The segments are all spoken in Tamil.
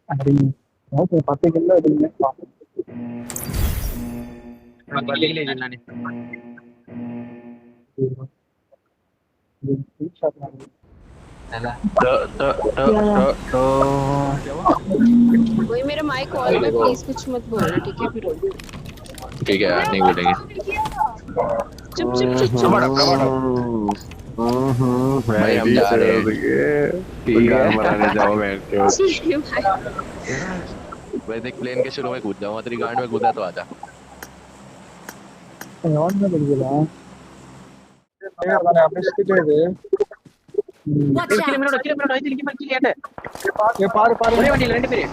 அப்படி ஓகே 10 கிலோ எடுங்க वही मेरा माइक ऑन है, प्लीज कुछ मत बोलना, ठीक है? फिर ठीक है नहीं बोलेंगे। चुप चुप चुप चुप। भाई हम जा रहे हैं। गान बनाने जाओ मैं ठीक है भाई। वैसे एक प्लेन के शुरू में कूद जाऊंगा तेरी गांड में कूदा तो आजा। ஆன் பண்ண முடியல நான் அப்படியே சுத்திட்டே இது Watch out! ஏ பாரு பாரு ஒரே வண்டியில ரெண்டு பேரு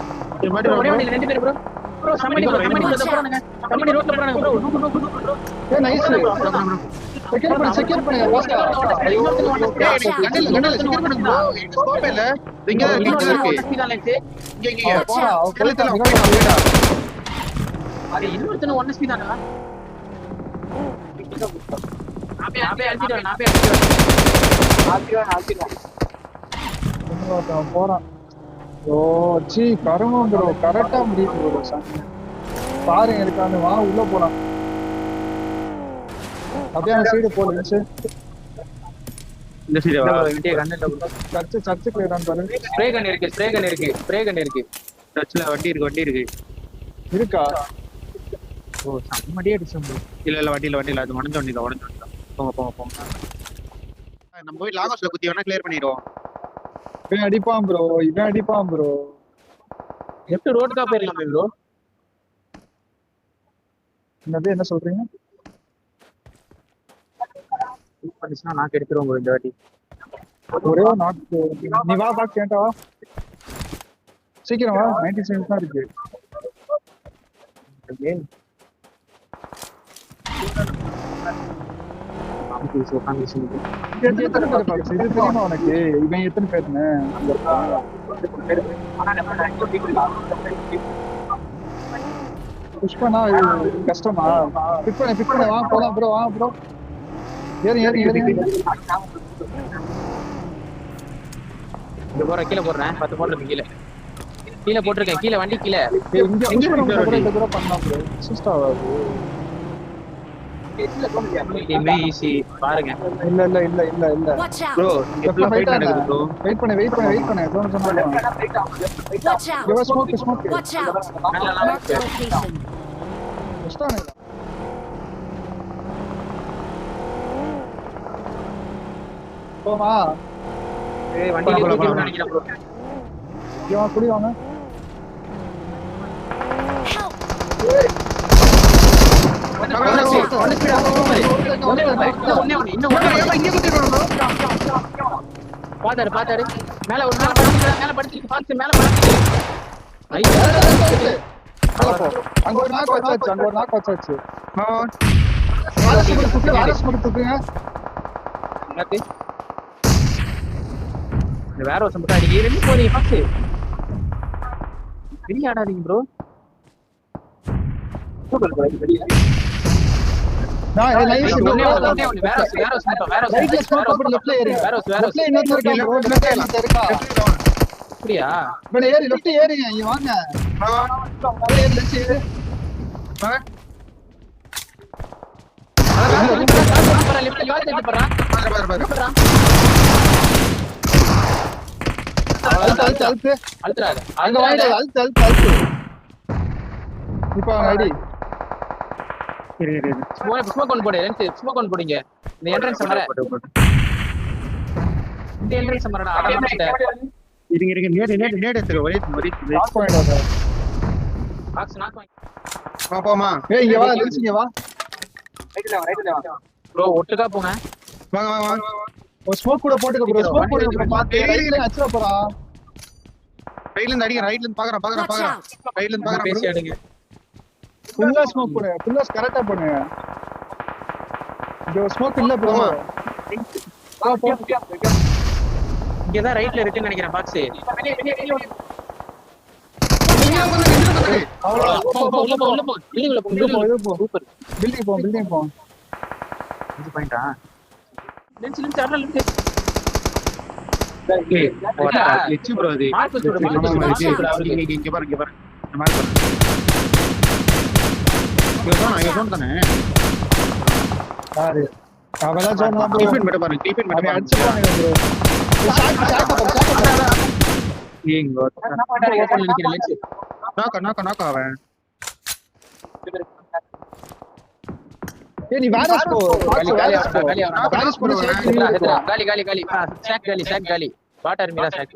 ப்ரோ ப்ரோ சம்மடி ரோட்ல போறாங்க ப்ரோ ஏ நைஸ் செக்யூர் பண்ணு வாஸ்கா Watch out! செக்யூர் பண்ணு ப்ரோ ஸ்கோப் இல்ல இங்க இருக்கு இங்க போடா கழுத்துல அது இன்னொருத்தன 1 ஸ்பீட் தானா நாபே ஆப்பிடுவான் போறான் ஓ சி கருமம் ப்ரோ கரெக்டா முடியுது ப்ரோ பாருங்க இருக்கான்னு வா உள்ள போறான் அப்படியே அந்த சைடு போடுச்சு இந்த சைடு வா இன்டியா கண்ணல சர்ச்சு கிளியரான் பாருங்க ஸ்ப்ரே கன் இருக்கு சர்ச்ல வண்டி இருக்கு இருக்கா ஓ சம்மடியே அடிச்சோம் இல்ல வண்டியில அது உடைஞ்ச வண்டி போங்க நம்ம போய் லாகோஸ்ல குத்தி வேணா கிளியர் பண்ணிடுவோம் இவன் அடிப்பான் ப்ரோ லெஃப்ட் ரோட்கா போயிரலாமே ப்ரோ என்னது என்ன சொல்றீங்க பண்ணிச்சுனா நான் எடுத்துறோம் ப்ரோ இந்த வாட்டி ஒரே நாக்கு நீ வா பாக் கேட்டா வா சீக்கிரம் வா 90 செகண்ட்ஸ் தான் இருக்கு இது தெரியுமா உனக்கு இவன் எத்தனை பேருன்னு புஷ்பனா கஷ்டமா பிக் பண்ண வா போலாம் ப்ரோ ஏறி இந்த போற கீழே போடுறேன் 10 போட்டுருக்கேன் கீழே போட்டிருக்கேன் கீழே வண்டி கீழே இங்க கூட பண்ணலாம் ப்ரோ சிஸ்டா ஆகாது ஈஸி பாருங்க இல்ல Watch out! ப்ரோ எப்பல ஃபைட் நடக்குது ப்ரோ வெயிட் பண்ணு சொன்னா Watch out! give us smoke Watch out! Mark the location. இஷ்டானே போமா ஏய் வண்டி ஏத்தி நினைக்கிறேன் ப்ரோ இவன் குடி வாங்க Help! பாத்தாரு மேல ஒரு மேல படிச்சு பாத்து மேல அங்க ஒரு நாக்கு வச்சாச்சு ஆர்எஸ் கொடுத்துங்க வேற ஒரு சம்பளம் அடிக்க ரெண்டு போறீங்க பாத்து வெளிய ஆடாதீங்க ப்ரோ நான் லைவ் ரைட்ல ஸ்மோக் போட்டு லெஃப்ட்ல ஏறி லெஃப்ட்ல இன்னொரு இருக்கா ப்ரோ லெஃப்ட்ல இருக்கா அப்படியா மேல ஏறி லெஃப்ட் ஏறிங்க இங்க வாங்க லெஃப்ட் ஏறி இப்போ அடி ஸ்மோக் ஒன் போடு ஸ்மோக் ஒன் போடுங்க இந்த என்ட்ரன்ஸ் மர இந்த என்ட்ரன்ஸ் மரடா இருங்க நேட் எடுத்துங்க ஒரே லாக் பாயிண்ட் பாக்ஸ் நாக் வாங்க போமா ஏய் இங்க வா லென்ஸ் இங்க வா ரைட்ல வா ப்ரோ ஒட்டுக்கா போங்க வாங்க ஒரு ஸ்மோக் கூட போட்டுக்க ப்ரோ ஸ்மோக் போடுங்க ப்ரோ பாத்து ரைட்ல அச்சற போறா ரைட்ல இருந்து அடிங்க ரைட்ல இருந்து பாக்குறேன் ரைட்ல இருந்து பாக்குறேன் பேசி அடிங்க ஃபுல்லா ஸ்மோக் போடுங்க ஃபுல்லா கரெக்ட்டா போடுங்க இங்க ஸ்மோக் இல்ல ப்ரோ போ இங்க தான் ரைட்ல இருக்குன்னு நினைக்கிறேன் பாக்ஸ் உள்ள போ சூப்பர் பில்டிங் போ இது பாயிண்டா லென்ஸ் அடல லென்ஸ் கிளிச் ப்ரோ அது Watch out. இங்க பாருங்க இந்த மாதிரி பாருங்க இங்க சொன்ன தானே யாரு அவதான் சொன்னான் bro. டிஃபன் மட்டும் பாருங்க டிஃபன் மட்டும் அவன் பாருங்க அடிச்சுப்பானுங்க bro. இங்க ஓபன்ல நிக்கிற லென்ஸ் நாக்க அவன் ஏய் நீ வேற போ காலி வேற போ காலி வாட்டர் மீரா சாக்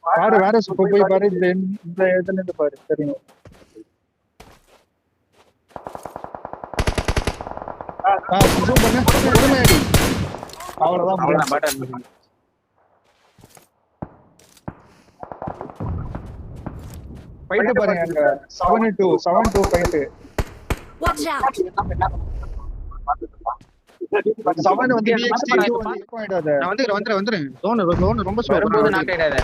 பாரு வேற போய் பாரு இந்த இதுல இருந்து பாரு தெரியும். zoom பண்ணு பொறுமையாடி அவ்வளவுதான் வாட்டர் ஃபைட் பாருங்க அங்க 7-2 ஃபைட் Watch out. 7 வந்து BXT 2 வந்து பாயிண்ட் அத நான் வந்துறேன் ஜோன் ரொம்ப ஸ்லோ வரும்போது நாக் ஆயிடாத.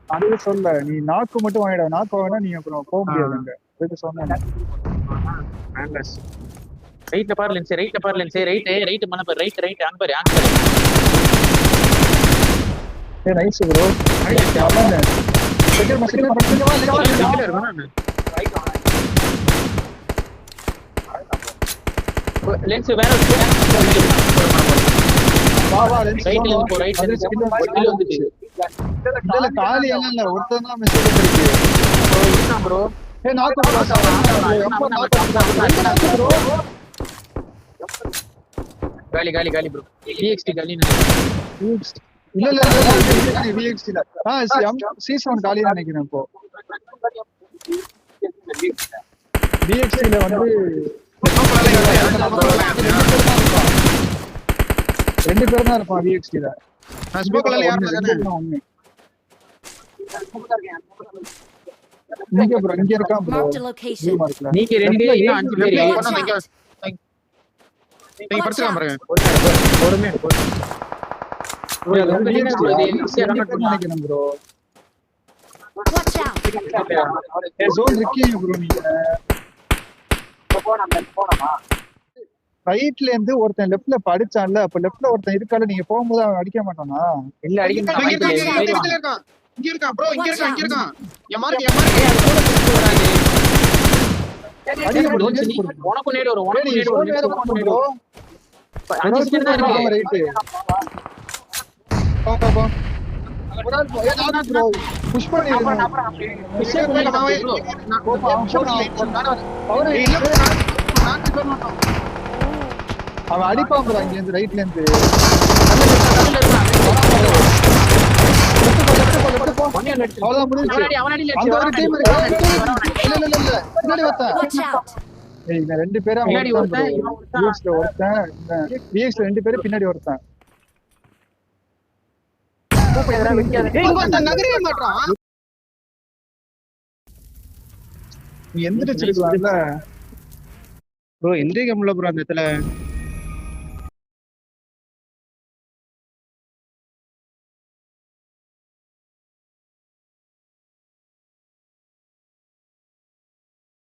அதுவே சொல்ல நீ நாக்கு மட்டும் வாங்கிட நாக்கு வாங்கினா நீ அப்புறம் போக முடியாது அங்க இது சொன்னேன். ரைட்ல பாரு லென்ஸ் ரைட் மன பாரு ரைட் அங்க பாரு ஏய் நைஸ் ப்ரோ செகண்ட் லென்ஸ் வேற வா வா லென்ஸ் ரைட்ல இருந்து போ ரைட்ல இருந்து வெளிய வந்துச்சு இல்ல காலி எல்லாம் இல்ல ஒருத்தன் தான் மெசேஜ் பண்ணிருக்கு ப்ரோ ஏய் நாக்கு ப்ரோ நாக்கு ப்ரோ காலி ப்ரோ EXT காலி இல்ல VXT ல சீசன் காலி நினைக்கிறேன் இப்போ VXT ல வந்து ரெண்டு பேர் தான் இருப்பான் VXT ல ஸ்மோக்ல யார் இருக்கானே இங்க ப்ரோ இங்க இருக்கான் ப்ரோ Marked a location. நீங்க ரெண்டு இன்னும் 5 பேர் Watch out. நீங்க படிச்சலாம் பாருங்க பொறுமையா நினைக்கிறேன் ப்ரோ Watch out. ஜோன் இருக்கீங்க ப்ரோ நீங்க ரைட்ல இருந்து ஒருத்தன் லெஃப்ட்ல படிச்சான்ல அப்ப லெஃப்ட்ல ஒருத்தன் இருக்கால நீங்க போகும்போது அவன் அடிக்க மாட்டானா இல்ல இங்க இருக்கான் ப்ரோ இங்க இருக்கான் என் மார்க் உனக்கு நேடு வரும் ப்ரோ 5 செகண்ட் தான் இருக்கு ரைட் பா ப்ரோ புஷ் பண்ணி அவன் அடிப்பான் ப்ரோ இங்க இருந்து ரைட்ல இருந்து அவ்வளவுதான் முடிஞ்சு அந்த ஒரு டீம் இல்ல பின்னாடி ஒருத்தன் Watch out. ஏய் இந்த ரெண்டு பேரும் பின்னாடி ஒருத்தன், ஒருத்தன் VX ரெண்டு பேரும் பின்னாடி ஒருத்தன் நகரவே மாட்டான் நீ எந்திரிச்சிருக்கலாம்ல ப்ரோ எந்திரிக்க முடியல ப்ரோ அந்த இடத்துல